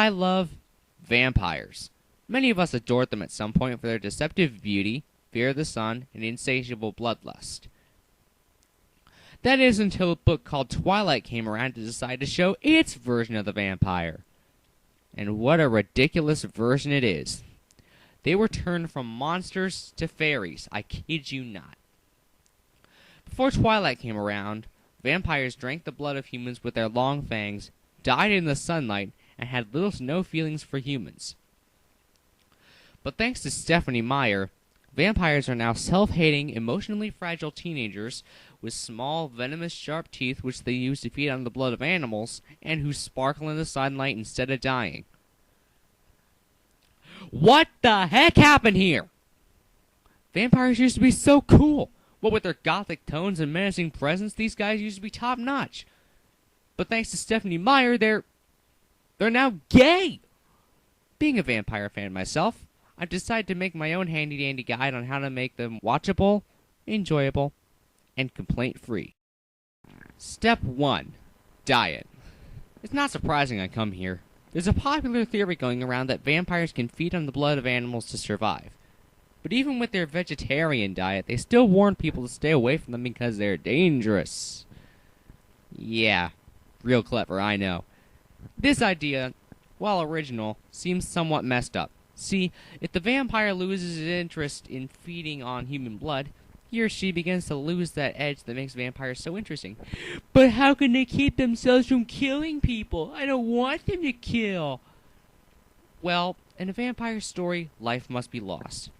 I love? Vampires. Many of us adored them at some point for their deceptive beauty, fear of the sun, and insatiable bloodlust. That is until a book called Twilight came around to decide to show its version of the vampire. And what a ridiculous version it is. They were turned from monsters to fairies, I kid you not. Before Twilight came around, vampires drank the blood of humans with their long fangs, died in the sunlight, and had little to no feelings for humans. But thanks to Stephanie Meyer, vampires are now self-hating, emotionally fragile teenagers with small, venomous, sharp teeth which they use to feed on the blood of animals, and who sparkle in the sunlight instead of dying. What the heck happened here? Vampires used to be so cool. What with their gothic tones and menacing presence, these guys used to be top-notch. But thanks to Stephanie Meyer, they're now gay! Being a vampire fan myself, I've decided to make my own handy-dandy guide on how to make them watchable, enjoyable, and complaint-free. Step 1. Diet. It's not surprising I come here. There's a popular theory going around that vampires can feed on the blood of animals to survive. But even with their vegetarian diet, they still warn people to stay away from them because they're dangerous. Yeah, real clever, I know. This idea, while original, seems somewhat messed up. See, if the vampire loses his interest in feeding on human blood, he or she begins to lose that edge that makes vampires so interesting. But how can they keep themselves from killing people? I don't want them to kill. Well, in a vampire story, life must be lost.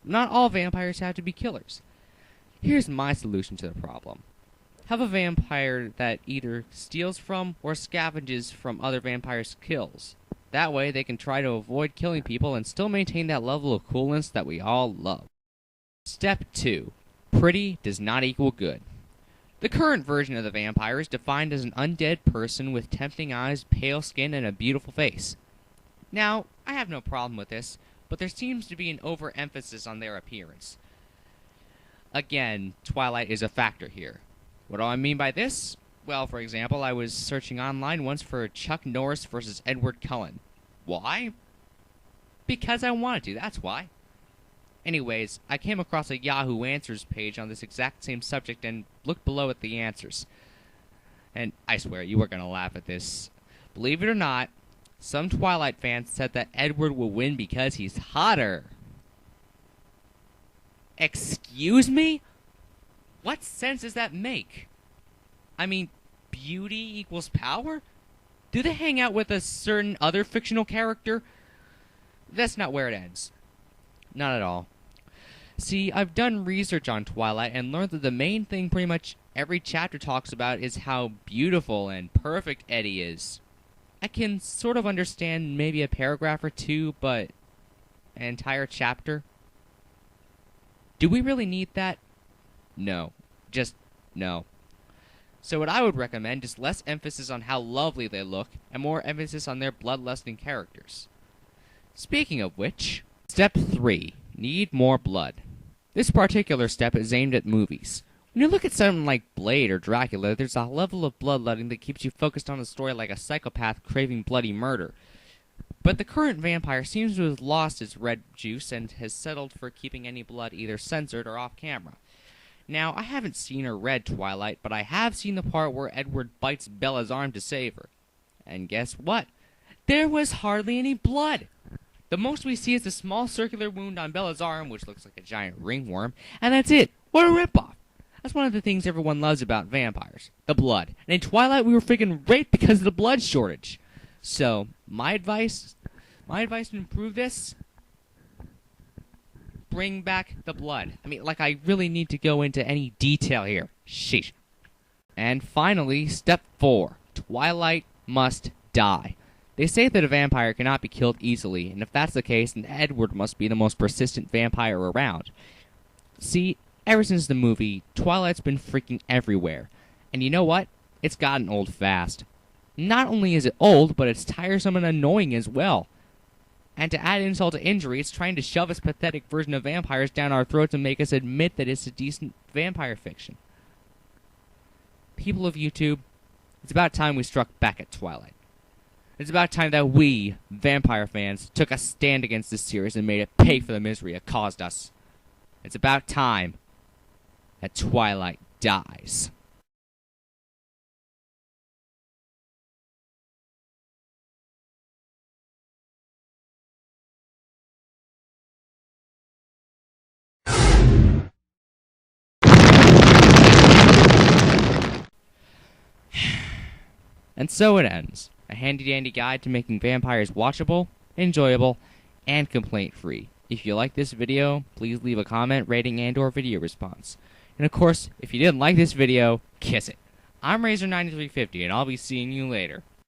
Not all vampires have to be killers. Here's my solution to the problem. Have a vampire that either steals from or scavenges from other vampires' kills. That way they can try to avoid killing people and still maintain that level of coolness that we all love. Step 2. Pretty does not equal good. The current version of the vampire is defined as an undead person with tempting eyes, pale skin, and a beautiful face. Now, I have no problem with this, but there seems to be an overemphasis on their appearance. Again, Twilight is a factor here. What do I mean by this? Well, for example, I was searching online once for Chuck Norris versus Edward Cullen. Why? Because I wanted to, that's why. Anyways, I came across a Yahoo Answers page on this exact same subject and looked below at the answers. And I swear, you are going to laugh at this. Believe it or not, some Twilight fans said that Edward will win because he's hotter. Excuse me? What sense does that make? I mean, beauty equals power? Do they hang out with a certain other fictional character? That's not where it ends. Not at all. See, I've done research on Twilight and learned that the main thing pretty much every chapter talks about is how beautiful and perfect Eddie is. I can sort of understand maybe a paragraph or two, but an entire chapter? Do we really need that? No. Just no. So what I would recommend is less emphasis on how lovely they look and more emphasis on their bloodlusting characters. Speaking of which, Step 3. Need more blood. This particular step is aimed at movies. When you look at something like Blade or Dracula, there's a level of bloodletting that keeps you focused on the story like a psychopath craving bloody murder. But the current vampire seems to have lost its red juice and has settled for keeping any blood either censored or off camera. Now, I haven't seen or read Twilight, but I have seen the part where Edward bites Bella's arm to save her. And guess what? There was hardly any blood! The most we see is a small circular wound on Bella's arm, which looks like a giant ringworm, and that's it! What a ripoff! That's one of the things everyone loves about vampires. The blood. And in Twilight, we were freaking raped because of the blood shortage. So, my advice to improve this, bring back the blood. I mean, like, I really need to go into any detail here. Sheesh. And finally, step 4. Twilight must die. They say that a vampire cannot be killed easily, and if that's the case, then Edward must be the most persistent vampire around. See, ever since the movie, Twilight's been freaking everywhere. And you know what? It's gotten old fast. Not only is it old, but it's tiresome and annoying as well. And to add insult to injury, it's trying to shove its pathetic version of vampires down our throats and make us admit that it's a decent vampire fiction. People of YouTube, it's about time we struck back at Twilight. It's about time that we, vampire fans, took a stand against this series and made it pay for the misery it caused us. It's about time that Twilight dies. And so it ends. A handy-dandy guide to making vampires watchable, enjoyable, and complaint-free. If you like this video, please leave a comment, rating, and/or video response. And of course, if you didn't like this video, kiss it. I'm Razor9350, and I'll be seeing you later.